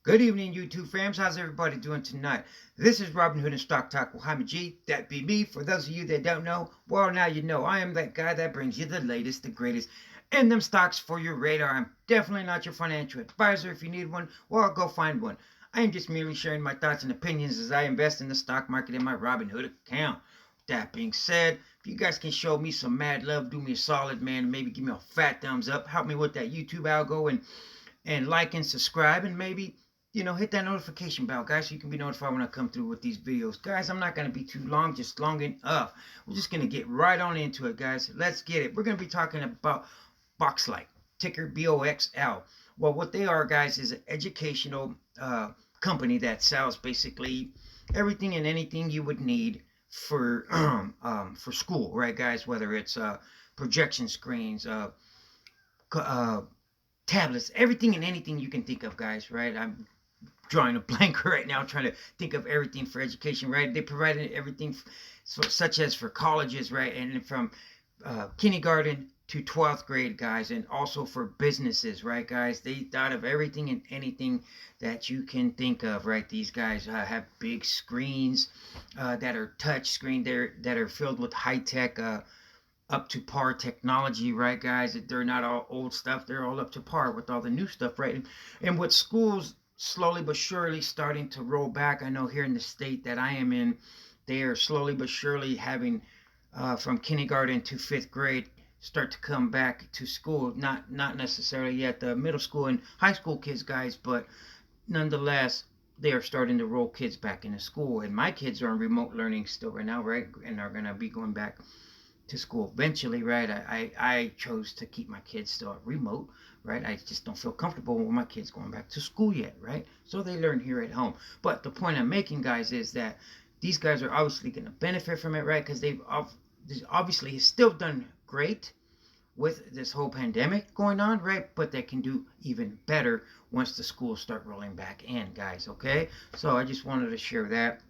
Good evening, YouTube fams. How's everybody doing tonight? This is Robin Hood and Stock Talk with Jaime G. That be me. For those of you that don't know, well, now you know. I am that guy that brings you the latest, the greatest, and them stocks for your radar. I'm definitely not your financial advisor. If you need one, well, go find one. I am just merely sharing my thoughts and opinions as I invest in the stock market in my Robin Hood account. That being said, if you guys can show me some mad love, do me a solid, man, and maybe give me a fat thumbs up, help me with that YouTube algo, and like and subscribe, and maybe hit that notification bell, guys, so you can be notified when I come through with these videos. Guys, I'm not going to be too long, just long enough. We're just going to get right on into it, guys. Let's get it. We're going to be talking about Boxlight, ticker BOXL. Well, what they are, guys, is an educational company that sells basically everything and anything you would need for school, right, guys? Whether it's projection screens, uh, tablets, everything and anything you can think of, guys, right? I'm drawing a blank right now, trying to think of everything for education, right? They provided everything, such as for colleges, right? And from kindergarten to 12th grade, guys, and also for businesses, right, guys? They thought of everything and anything that you can think of, right? These guys have big screens that are touch screen, that are filled with high tech. Up to par technology, right, guys? They're not all old stuff. They're all up to par with all the new stuff, right? And with schools slowly but surely starting to roll back, I know here in the state that I am in, they are slowly but surely having from kindergarten to fifth grade start to come back to school. Not necessarily yet the middle school and high school kids, guys, but nonetheless, they are starting to roll kids back into school. And my kids are on remote learning still right now, right? And are gonna be going back to school eventually, right? I chose to keep my kids still at remote, right? I just don't feel comfortable with my kids going back to school yet, right? So they learn here at home. But the point I'm making, guys, is that these guys are obviously going to benefit from it, right? Because they've obviously still done great with this whole pandemic going on, right? But they can do even better once the schools start rolling back in, guys. Okay, so I just wanted to share that.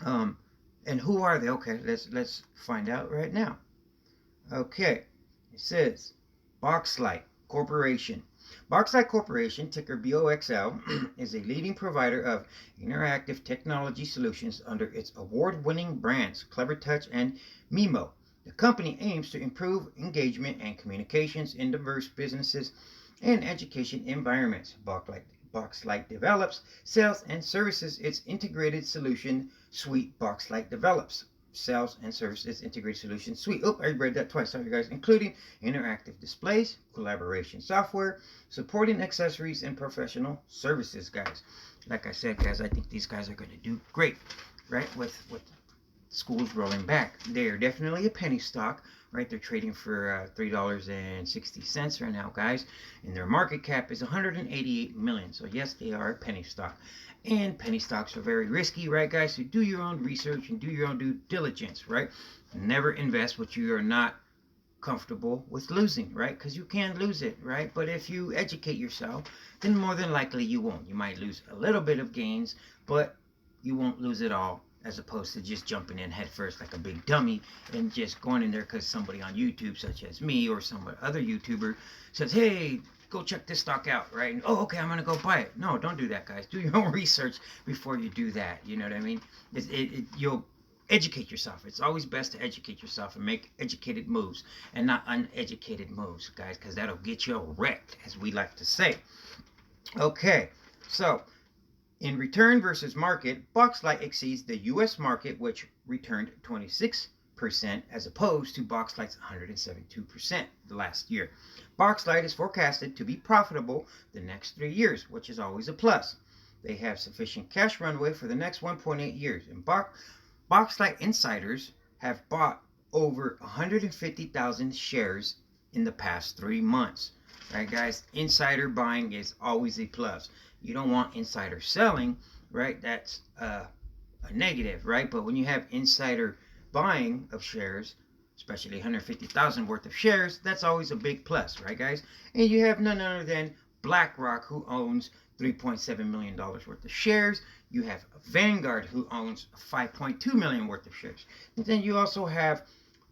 Um, and who are they? Okay, let's find out right now. Okay, it says Boxlight Corporation. Boxlight Corporation, ticker BOXL, is a leading provider of interactive technology solutions under its award-winning brands CleverTouch and Mimo. The company aims to improve engagement and communications in diverse businesses and education environments. Boxlight develops, sells, and services its integrated solution suite. Boxlight develops, sells, and services integrated solution suite. Oh, I read that twice. Sorry, guys. Including interactive displays, collaboration software, supporting accessories, and professional services, guys. Like I said, guys, I think these guys are going to do great, right? With schools rolling back. They are definitely a penny stock, right? They're trading for $3.60 right now, guys, and their market cap is 188 million. So yes, they are a penny stock, and penny stocks are very risky, right, guys? So do your own research and do your own due diligence, right? Never invest what you are not comfortable with losing, right? Because you can lose it, right? But if you educate yourself, then more than likely you won't. You might lose a little bit of gains, but you won't lose it all, as opposed to just jumping in head first like a big dummy and just going in there because somebody on YouTube, such as me or some other YouTuber, says, hey, go check this stock out, right? And, oh, okay, I'm going to go buy it. No, don't do that, guys. Do your own research before you do that. You know what I mean? You'll educate yourself. It's always best to educate yourself and make educated moves and not uneducated moves, guys, because that'll get you wrecked, as we like to say. Okay, so in return versus market, Boxlight exceeds the U.S. market, which returned 26%, as opposed to Boxlight's 172% the last year. Boxlight is forecasted to be profitable the next 3 years, which is always a plus. They have sufficient cash runway for the next 1.8 years, and Boxlight insiders have bought over 150,000 shares in the past 3 months. Right, guys? Insider buying is always a plus. You don't want insider selling, right? That's a negative, right? But when you have insider buying of shares, especially 150,000 worth of shares, that's always a big plus, right, guys? And you have none other than BlackRock, who owns $3.7 million worth of shares. You have Vanguard, who owns 5.2 million worth of shares. And then you also have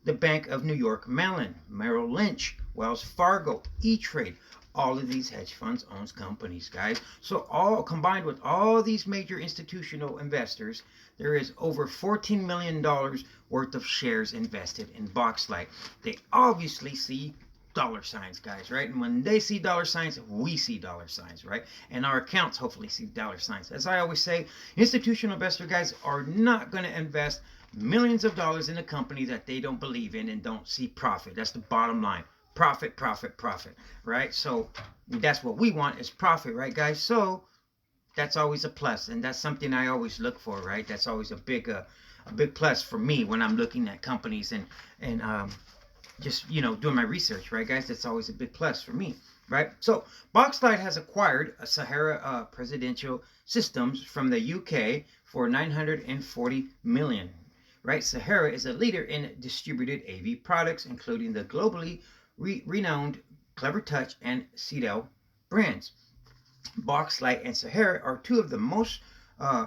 the Bank of New York Mellon, Merrill Lynch, Wells Fargo, E-Trade, all of these hedge funds owns companies, guys. So all combined with all these major institutional investors, there is over $14 million worth of shares invested in Boxlight. They obviously see dollar signs, guys, right? And when they see dollar signs, we see dollar signs, right? And our accounts hopefully see dollar signs. As I always say, institutional investor guys are not going to invest millions of dollars in a company that they don't believe in and don't see profit. That's the bottom line. Profit, profit, profit, right? So that's what we want is profit, right, guys? So that's always a plus, and that's something I always look for, right? That's always a big plus for me when I'm looking at companies and just doing my research, right, guys? That's always a big plus for me, right? So Boxlight has acquired a Sahara Presidential Systems from the UK for 940 million. Right, Sahara is a leader in distributed AV products, including the globally renowned Clever Touch and Cedel brands. Boxlight and Sahara are two of the most uh,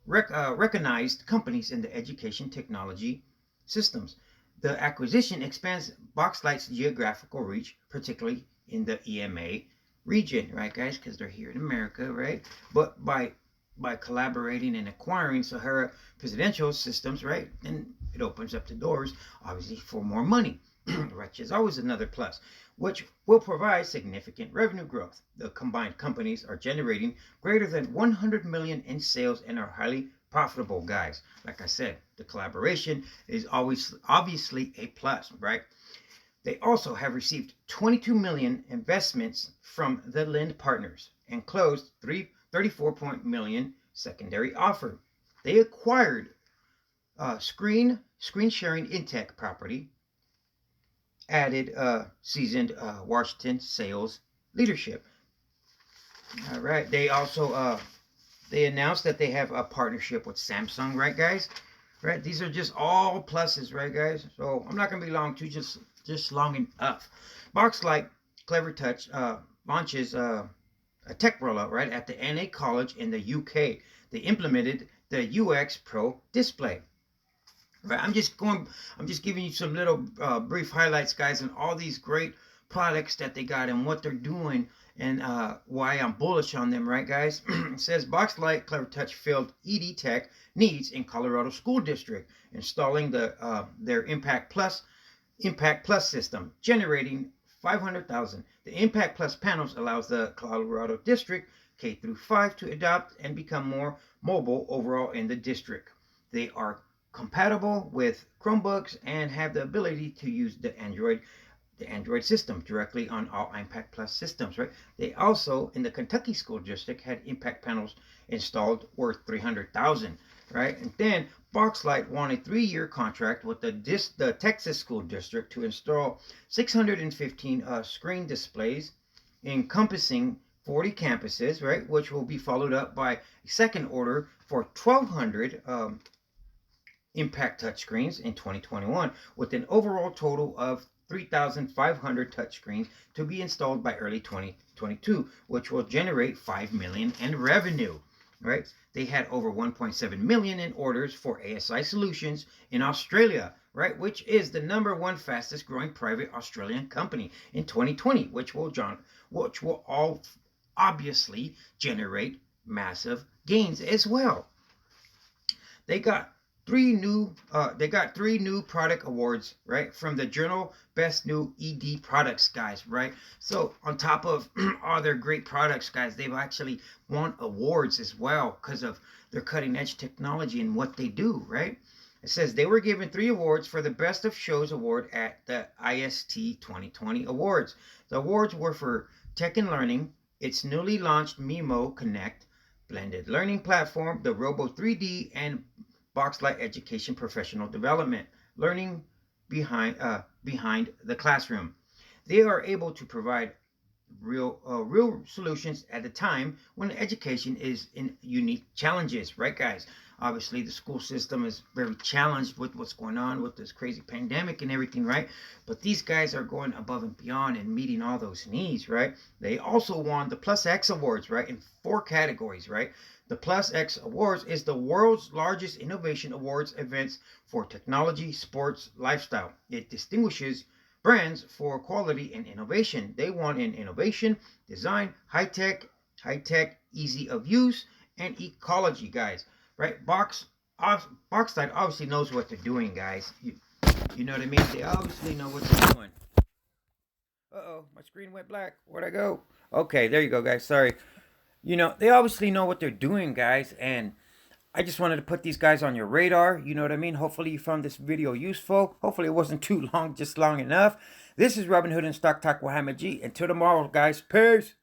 recognized companies in the education technology systems. The acquisition expands Boxlight's geographical reach, particularly in the EMA region, right, guys? Because they're here in America, right? But by collaborating and acquiring Sahara Presidential Systems, right, and it opens up the doors, obviously, for more money, which is always another plus, which will provide significant revenue growth. The combined companies are generating greater than 100 million in sales and are highly profitable, guys. Like I said, the collaboration is always obviously a plus, right? They also have received 22 million investments from the Lind partners and closed 34 million secondary offer. They acquired screen sharing Intech property, added seasoned Washington sales leadership. All right. They also they announced that they have a partnership with Samsung, right, guys? Right. These are just all pluses, right, guys? So I'm not gonna be long, just long enough. Boxlight Clever Touch launches a tech rollout, right, at the NA College in the UK. They implemented the UX Pro display. Right, I'm just giving you some little brief highlights, guys, on all these great products that they got and what they're doing and why I'm bullish on them, right, guys? It says Boxlight Clever Touch filled ED Tech needs in Colorado School District, installing their Impact Plus system, generating 500,000. The Impact Plus panels allows the Colorado District K through 5 to adopt and become more mobile overall in the district. They are compatible with Chromebooks and have the ability to use the Android system directly on all Impact Plus systems, right? They also, in the Kentucky School District, had Impact panels installed worth 300,000, right? And then Boxlight won a 3-year contract with the Texas School District to install 615 screen displays encompassing 40 campuses, right? Which will be followed up by a second order for 1,200 Impact touchscreens in 2021, with an overall total of 3,500 touchscreens to be installed by early 2022, which will generate 5 million in revenue. Right? They had over 1.7 million in orders for ASI Solutions in Australia, right? Which is the #1 fastest growing private Australian company in 2020, which will all obviously generate massive gains as well. They got three new product awards, right, from the journal Best New ED Products, guys, right? So on top of all their great products, guys, they've actually won awards as well because of their cutting edge technology and what they do, right? It says they were given 3 awards for the Best of Shows award at the IST 2020 awards. The awards were for Tech and Learning, its newly launched Mimo Connect blended learning platform, the Robo 3D, and Boxlight Education Professional Development, learning behind the classroom. They are able to provide real solutions at a time when education is in unique challenges, right, guys? Obviously, the school system is very challenged with what's going on with this crazy pandemic and everything, right? But these guys are going above and beyond and meeting all those needs, right? They also won the Plus X Awards, right, in 4 categories, right? The Plus X Awards is the world's largest innovation awards event for technology, sports, lifestyle. It distinguishes brands for quality and innovation. They want in innovation, design, high tech, easy of use, and ecology, guys. Right? Boxlight obviously knows what they're doing, guys. You know what I mean? They obviously know what they're doing. Uh-oh, my screen went black. Where'd I go? Okay, there you go, guys. Sorry. They obviously know what they're doing, guys, and I just wanted to put these guys on your radar. You know what I mean? Hopefully you found this video useful. Hopefully it wasn't too long, just long enough. This is Robin Hood and Stock Talk with Muhammad G. Until tomorrow, guys. Peace.